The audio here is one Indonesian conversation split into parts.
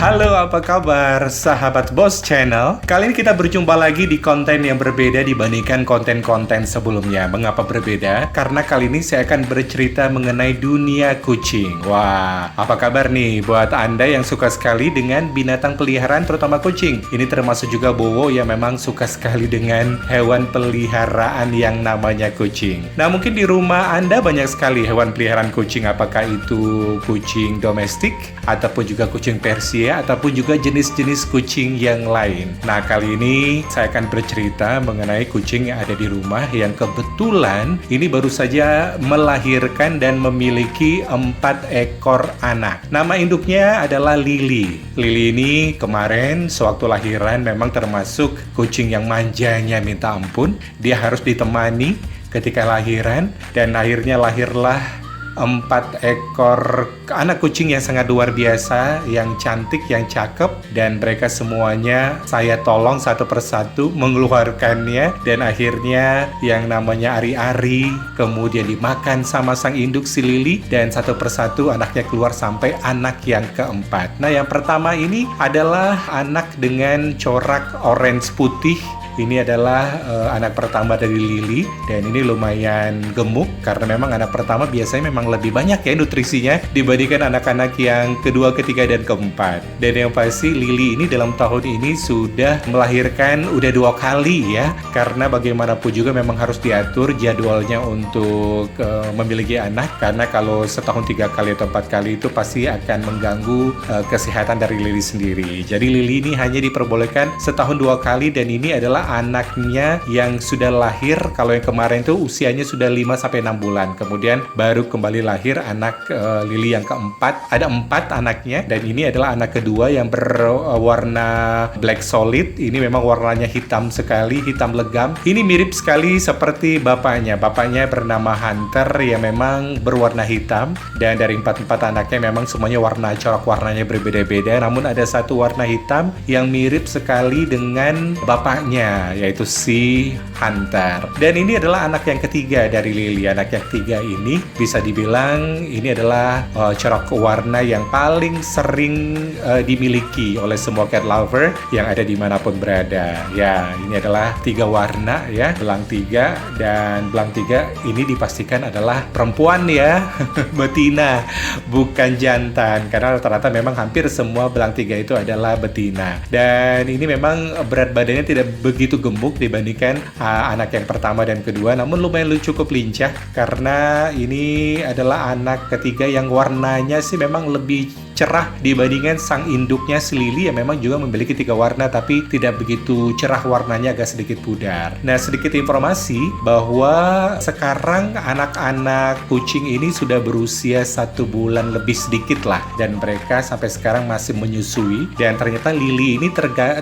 Halo, apa kabar sahabat Boss Channel? Kali ini kita berjumpa lagi di konten yang berbeda dibandingkan konten-konten sebelumnya. Mengapa berbeda? Karena kali ini saya akan bercerita mengenai dunia kucing. Wah, apa kabar nih buat Anda yang suka sekali dengan binatang peliharaan, terutama kucing? Ini termasuk juga Bowo yang memang suka sekali dengan hewan peliharaan yang namanya kucing. Nah, mungkin di rumah Anda banyak sekali hewan peliharaan kucing, apakah itu kucing domestik ataupun juga kucing Persia ataupun juga jenis-jenis kucing yang lain. Nah, kali ini saya akan bercerita mengenai kucing yang ada di rumah yang kebetulan ini baru saja melahirkan dan memiliki 4 ekor anak. Nama induknya adalah Lily. Lily ini kemarin sewaktu lahiran memang termasuk kucing yang manjanya minta ampun. Dia harus ditemani ketika lahiran dan akhirnya lahirlah 4 ekor anak kucing yang sangat luar biasa, yang cantik, yang cakep, dan mereka semuanya saya tolong satu persatu mengeluarkannya, dan akhirnya yang namanya ari-ari kemudian dimakan sama sang induk si Lily, dan satu persatu anaknya keluar sampai anak yang keempat. Nah, yang pertama ini adalah anak dengan corak orange putih. Ini adalah anak pertama dari Lily, dan ini lumayan gemuk karena memang anak pertama biasanya memang lebih banyak ya nutrisinya dibandingkan anak-anak yang kedua, ketiga, dan keempat. Dan yang pasti Lily ini dalam tahun ini sudah melahirkan udah 2 kali ya, karena bagaimanapun juga memang harus diatur jadwalnya untuk memiliki anak, karena kalau setahun 3 kali atau 4 kali itu pasti akan mengganggu kesehatan dari Lily sendiri. Jadi Lily ini hanya diperbolehkan setahun 2 kali, dan ini adalah anaknya yang sudah lahir. Kalau yang kemarin itu usianya sudah 5-6 bulan. Kemudian baru kembali lahir anak Lily yang keempat. Ada 4 anaknya, dan ini adalah anak kedua yang berwarna black solid. Ini memang warnanya hitam sekali, hitam legam. Ini mirip sekali seperti bapaknya. Bapaknya bernama Hunter yang memang berwarna hitam, dan dari 4 anaknya memang semuanya corak warnanya berbeda-beda. Namun ada satu warna hitam yang mirip sekali dengan bapaknya, yaitu si Hunter. Dan ini adalah anak yang ketiga dari Lily. Anak yang ketiga ini bisa dibilang ini adalah corak warna yang paling sering dimiliki oleh semua cat lover yang ada dimanapun berada. Ya, ini adalah 3 warna ya, belang 3, dan belang 3 ini dipastikan adalah perempuan ya, betina, bukan jantan, karena rata-rata memang hampir semua belang 3 itu adalah betina. Dan ini memang berat badannya tidak begitu gemuk dibandingkan anak yang pertama dan kedua, namun lumayan cukup lincah karena ini adalah anak ketiga yang warnanya sih memang lebih cerah dibandingkan sang induknya si Lily yang memang juga memiliki 3 warna tapi tidak begitu cerah warnanya, agak sedikit pudar. Nah, sedikit informasi bahwa sekarang anak-anak kucing ini sudah berusia 1 bulan lebih sedikit lah, dan mereka sampai sekarang masih menyusui. Dan ternyata Lily ini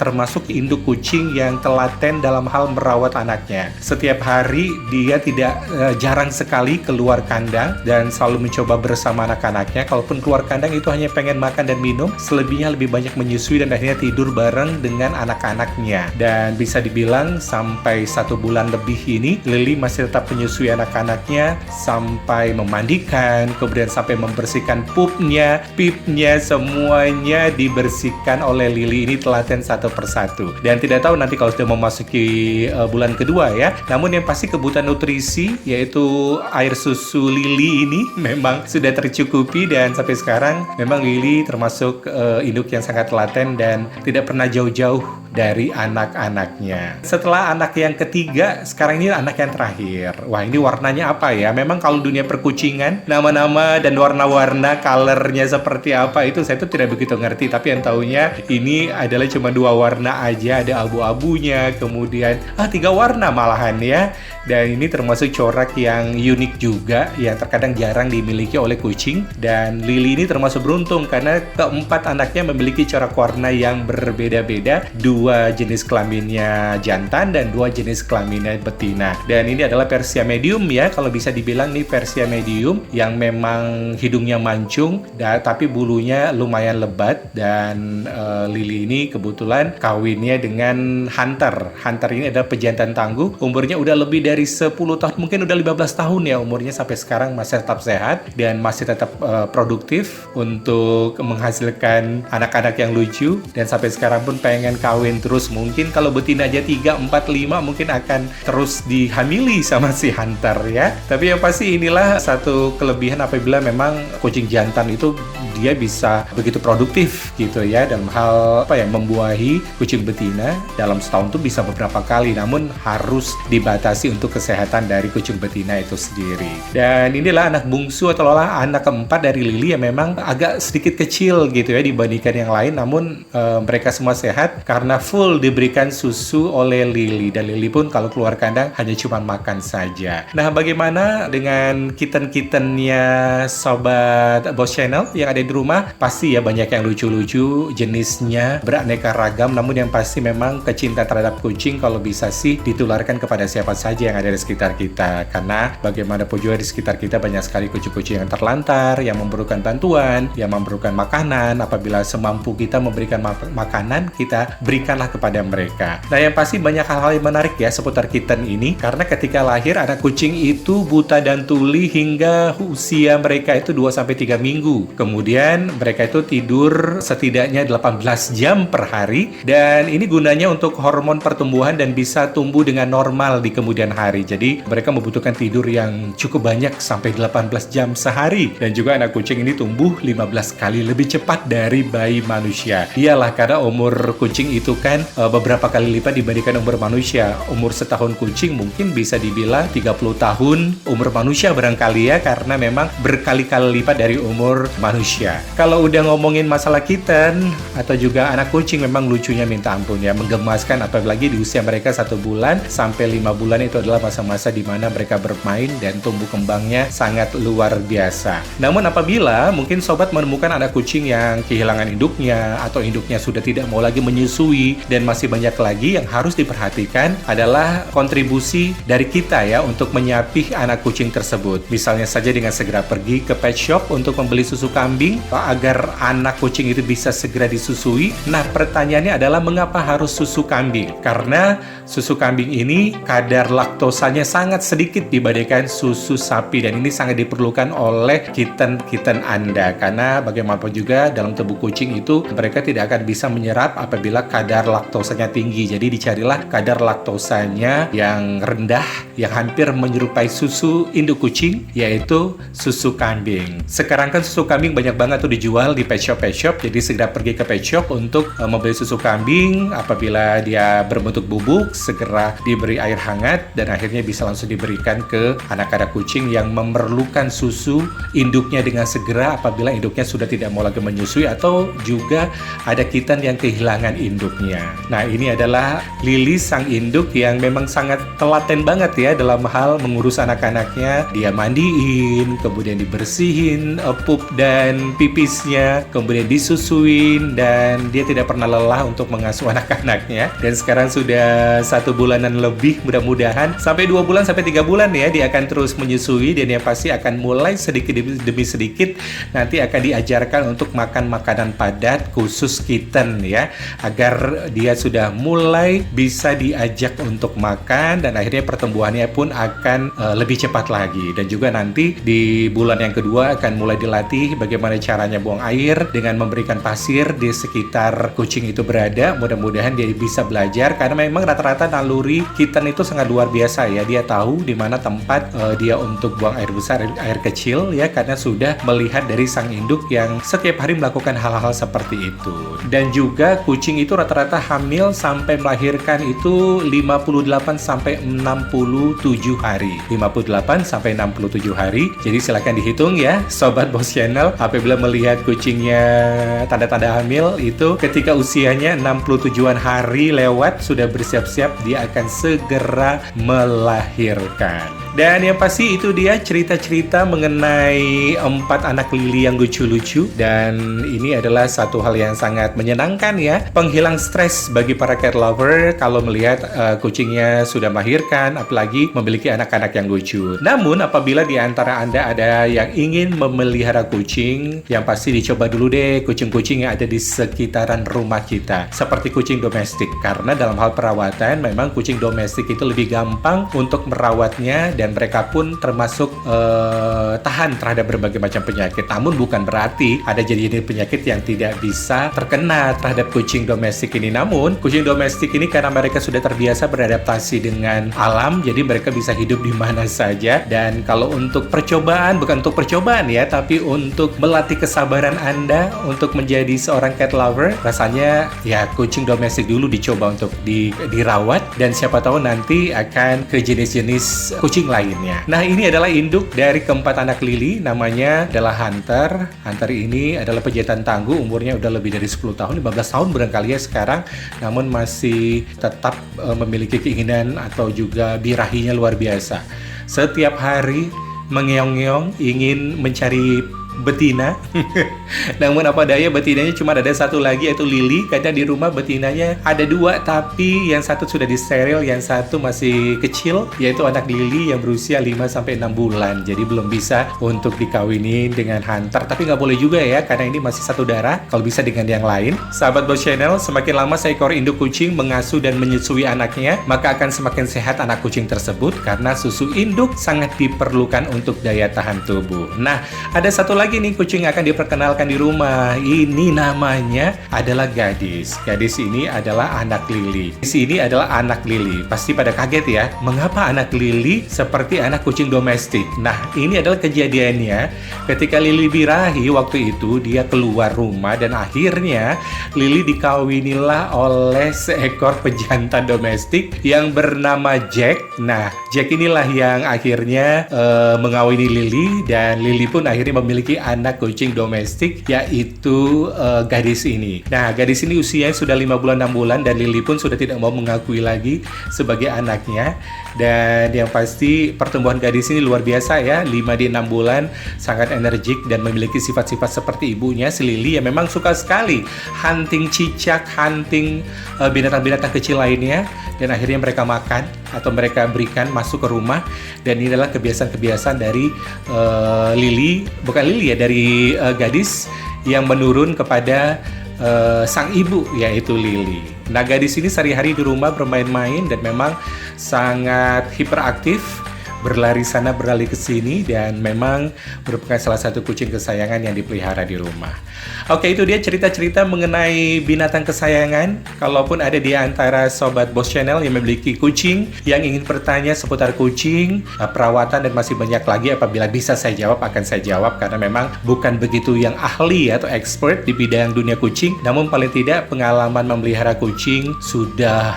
termasuk induk kucing yang telaten dalam hal merawat anaknya. Setiap hari dia tidak jarang sekali keluar kandang dan selalu mencoba bersama anak-anaknya. Kalaupun keluar kandang itu hanya pengen makan dan minum, selebihnya lebih banyak menyusui dan akhirnya tidur bareng dengan anak-anaknya. Dan bisa dibilang sampai 1 bulan lebih ini Lily masih tetap menyusui anak-anaknya sampai memandikan, kemudian sampai membersihkan pupnya, pipnya, semuanya dibersihkan oleh Lily ini telaten satu persatu. Dan tidak tahu nanti kalau sudah memasuki bulan kedua ya, namun yang pasti kebutuhan nutrisi yaitu air susu Lily ini memang sudah tercukupi, dan sampai sekarang memang Lily termasuk induk yang sangat telaten dan tidak pernah jauh-jauh dari anak-anaknya. Setelah anak yang ketiga, sekarang ini anak yang terakhir. Wah, ini warnanya apa ya? Memang kalau dunia perkucingan, nama-nama dan warna-warna, colornya seperti apa itu saya tuh tidak begitu ngerti. Tapi yang taunya ini adalah cuma 2 warna aja, ada abu-abunya, kemudian 3 warna malahan ya. Dan ini termasuk corak yang unik juga, yang terkadang jarang dimiliki oleh kucing. Dan Lily ini termasuk beruntung karena keempat anaknya memiliki corak warna yang berbeda-beda. 2 2 jenis kelaminnya jantan dan 2 jenis kelaminnya betina. Dan ini adalah Persia medium ya, kalau bisa dibilang nih Persia medium yang memang hidungnya mancung tapi bulunya lumayan lebat. Dan Lily ini kebetulan kawinnya dengan Hunter. Hunter ini adalah pejantan tangguh, umurnya udah lebih dari 10 tahun, mungkin udah 15 tahun ya umurnya, sampai sekarang masih tetap sehat dan masih tetap produktif untuk menghasilkan anak-anak yang lucu, dan sampai sekarang pun pengen kawin terus. Mungkin kalau betina aja 3, 4, 5 mungkin akan terus dihamili sama si Hunter ya. Tapi yang pasti inilah satu kelebihan apabila memang kucing jantan itu dia bisa begitu produktif gitu ya, dalam hal membuahi kucing betina dalam setahun tuh bisa beberapa kali, namun harus dibatasi untuk kesehatan dari kucing betina itu sendiri. Dan inilah anak bungsu atau anak keempat dari Lily yang memang agak sedikit kecil gitu ya dibandingkan yang lain, namun mereka semua sehat karena full diberikan susu oleh Lily, dan Lily pun kalau keluar kandang hanya cuma makan saja. Nah, bagaimana dengan kitten-kittennya Sobat Boss Channel yang ada di rumah? Pasti ya banyak yang lucu-lucu, jenisnya beraneka ragam, namun yang pasti memang kecintaan terhadap kucing kalau bisa sih ditularkan kepada siapa saja yang ada di sekitar kita, karena bagaimanapun juga di sekitar kita banyak sekali kucing-kucing yang terlantar, yang memerlukan bantuan, yang memerlukan makanan. Apabila semampu kita memberikan makanan, kita berikanlah kepada mereka. Nah, yang pasti banyak hal-hal yang menarik ya seputar kitten ini, karena ketika lahir anak kucing itu buta dan tuli hingga usia mereka itu 2-3 minggu. Kemudian mereka itu tidur setidaknya 18 jam per hari, dan ini gunanya untuk hormon pertumbuhan dan bisa tumbuh dengan normal di kemudian hari. Jadi mereka membutuhkan tidur yang cukup banyak sampai 18 jam sehari, dan juga anak kucing ini tumbuh 15 kali lebih cepat dari bayi manusia. Iyalah, karena umur kucing itu kan beberapa kali lipat dibandingkan umur manusia. Umur setahun kucing mungkin bisa dibilang 30 tahun umur manusia barangkali ya, karena memang berkali-kali lipat dari umur manusia. Kalau udah ngomongin masalah kitten atau juga anak kucing, memang lucunya minta ampun ya, menggemaskan, apalagi di usia mereka 1 bulan sampai 5 bulan itu adalah masa-masa di mana mereka bermain dan tumbuh kembangnya sangat luar biasa. Namun apabila mungkin sobat menemukan anak kucing yang kehilangan induknya atau induknya sudah tidak mau lagi menyusui, dan masih banyak lagi yang harus diperhatikan adalah kontribusi dari kita ya untuk menyapih anak kucing tersebut. Misalnya saja dengan segera pergi ke pet shop untuk membeli susu kambing agar anak kucing itu bisa segera disusui. Nah, pertanyaannya adalah mengapa harus susu kambing? Karena susu kambing ini kadar laktosanya sangat sedikit dibandingkan susu sapi, dan ini sangat diperlukan oleh kitten-kitten Anda, karena bagaimanapun juga dalam tubuh kucing itu mereka tidak akan bisa menyerap apabila kadar laktosanya tinggi. Jadi dicarilah kadar laktosanya yang rendah, yang hampir menyerupai susu induk kucing, yaitu susu kambing. Sekarang kan susu kambing banyak banget tuh dijual di pet shop. Jadi segera pergi ke pet shop untuk membeli susu kambing. Apabila dia berbentuk bubuk, segera diberi air hangat dan akhirnya bisa langsung diberikan ke anak-anak kucing yang memerlukan susu induknya dengan segera apabila induknya sudah tidak mau lagi menyusui, atau juga ada kitten yang kehilangan induknya. Nah, ini adalah Lily, sang induk yang memang sangat telaten banget ya dalam hal mengurus anak-anaknya. Dia mandiin, kemudian dibersihin pup dan pipisnya, kemudian disusuin, dan dia tidak pernah lelah untuk mengasuh anak-anaknya. Dan sekarang sudah 1 bulanan lebih, mudah-mudahan sampai 2 bulan sampai 3 bulan ya dia akan terus menyusui, dan yang pasti akan mulai sedikit demi sedikit nanti akan diajarkan untuk makan makanan padat khusus kitten ya, agar dia sudah mulai bisa diajak untuk makan, dan akhirnya pertumbuhannya pun akan lebih cepat lagi. Dan juga nanti di bulan yang kedua akan mulai dilatih bagaimana caranya buang air dengan memberikan pasir di sekitar kucing itu berada. Mudah-mudahan dia bisa belajar, karena memang rata-rata naluri kitten itu sangat luar biasa ya. Dia tahu di mana tempat dia untuk buang air besar, air kecil ya, karena sudah melihat dari sang induk yang setiap hari melakukan hal-hal seperti itu. Dan juga kucing itu rata-rata hamil sampai melahirkan itu 58 sampai 67 hari. 58 sampai 67 hari. Jadi silakan dihitung ya Sobat Boss Channel, apabila melihat kucingnya tanda-tanda hamil itu ketika usianya 67-an hari lewat, sudah bersiap-siap dia akan segera melahirkan. Dan yang pasti itu dia cerita-cerita mengenai 4 anak lili yang lucu-lucu. Dan ini adalah satu hal yang sangat menyenangkan ya, penghilang stres bagi para cat lover kalau melihat kucingnya sudah melahirkan, apalagi memiliki anak-anak yang lucu. Namun apabila di antara Anda ada yang ingin memelihara kucing, yang pasti dicoba dulu deh kucing-kucing yang ada di sekitaran rumah kita, seperti kucing domestik. Karena dalam hal perawatan memang kucing domestik itu lebih gampang untuk merawatnya, dan mereka pun termasuk tahan terhadap berbagai macam penyakit. Namun bukan berarti ada jenis penyakit yang tidak bisa terkena terhadap kucing domestik ini. Namun kucing domestik ini karena mereka sudah terbiasa beradaptasi dengan alam, jadi mereka bisa hidup di mana saja. Dan kalau untuk percobaan, bukan untuk percobaan ya, tapi untuk melatih kesabaran Anda untuk menjadi seorang cat lover, rasanya ya kucing domestik dulu dicoba untuk dirawat, dan siapa tahu nanti akan ke jenis-jenis kucing lainnya. Nah, ini adalah induk dari keempat anak lili, namanya adalah Hunter. Hunter ini adalah pejantan tangguh, umurnya udah lebih dari 10 tahun, 15 tahun barangkali ya sekarang, namun masih tetap memiliki keinginan atau juga birahinya luar biasa. Setiap hari mengeong-ngeong ingin mencari betina. Namun apa daya betinanya cuma ada satu lagi, yaitu Lily. Karena di rumah betinanya ada 2, tapi yang satu sudah disteril, yang satu masih kecil, yaitu anak Lily yang berusia 5-6 bulan. Jadi belum bisa untuk dikawinin dengan Hunter. Tapi nggak boleh juga ya, karena ini masih satu darah. Kalau bisa dengan yang lain. Sahabat Boss Channel, semakin lama seekor induk kucing mengasuh dan menyusui anaknya, maka akan semakin sehat anak kucing tersebut, karena susu induk sangat diperlukan untuk daya tahan tubuh. Nah, ada satu lagi nih kucing yang akan diperkenalkan di rumah. Ini namanya adalah Gadis. Gadis ini adalah anak Lily. Gadis ini adalah anak Lily. Pasti pada kaget ya, mengapa anak Lily seperti anak kucing domestik? Nah, ini adalah kejadiannya ketika Lily birahi. Waktu itu dia keluar rumah dan akhirnya Lily dikawinilah oleh seekor pejantan domestik yang bernama Jack. Nah, Jack inilah yang akhirnya mengawini Lily, dan Lily pun akhirnya memiliki anak kucing domestik, yaitu Gadis ini. Nah, Gadis ini usianya sudah 5 bulan 6 bulan, dan Lily pun sudah tidak mau mengakui lagi sebagai anaknya. Dan yang pasti pertumbuhan Gadis ini luar biasa ya, 5 di 6 bulan, sangat energik dan memiliki sifat-sifat seperti ibunya, si Lily, yang memang suka sekali hunting cicak, hunting binatang-binatang kecil lainnya, dan akhirnya mereka makan atau mereka berikan masuk ke rumah. Dan ini adalah kebiasaan-kebiasaan dari Lily, bukan Lily ya, dari Gadis yang menurun kepada sang ibu, yaitu Lily. Nah, Gadis ini sehari-hari di rumah bermain-main dan memang sangat hiperaktif, berlari sana berlari ke sini, dan memang merupakan salah satu kucing kesayangan yang dipelihara di rumah. Oke, itu dia cerita-cerita mengenai binatang kesayangan. Kalaupun ada di antara sobat Boss Channel yang memiliki kucing, yang ingin bertanya seputar kucing, perawatan, dan masih banyak lagi, apabila bisa saya jawab, akan saya jawab, karena memang bukan begitu yang ahli atau expert di bidang dunia kucing. Namun paling tidak pengalaman memelihara kucing sudah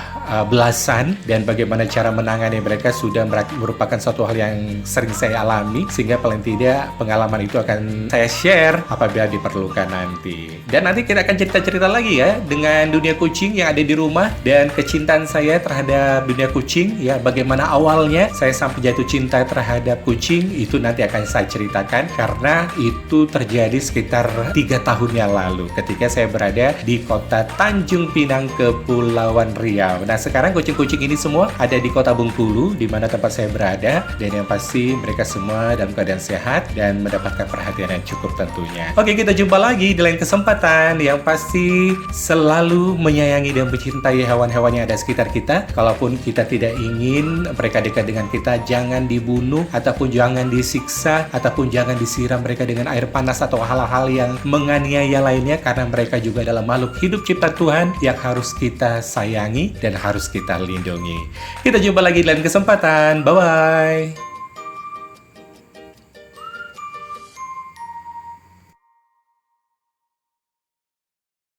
belasan, dan bagaimana cara menangani mereka sudah merupakan suatu hal yang sering saya alami, sehingga paling tidak pengalaman itu akan saya share apabila diperlukan nanti. Dan nanti kita akan cerita-cerita lagi ya dengan dunia kucing yang ada di rumah, dan kecintaan saya terhadap dunia kucing ya, bagaimana awalnya saya sampai jatuh cinta terhadap kucing, itu nanti akan saya ceritakan, karena itu terjadi sekitar 3 tahun yang lalu ketika saya berada di kota Tanjung Pinang, Kepulauan Riau. Nah, sekarang kucing-kucing ini semua ada di kota Bengkulu, di mana tempat saya berada, dan yang pasti mereka semua dalam keadaan sehat dan mendapatkan perhatian yang cukup tentunya. Oke, kita jumpa lagi di lain kesempatan. Yang pasti selalu menyayangi dan mencintai hewan-hewan yang ada sekitar kita. Kalaupun kita tidak ingin mereka dekat dengan kita, jangan dibunuh, ataupun jangan disiksa, ataupun jangan disiram mereka dengan air panas atau hal-hal yang menganiaya lainnya, karena mereka juga adalah makhluk hidup ciptaan Tuhan yang harus kita sayangi dan harus kita lindungi. Kita jumpa lagi di lain kesempatan. Bye-bye.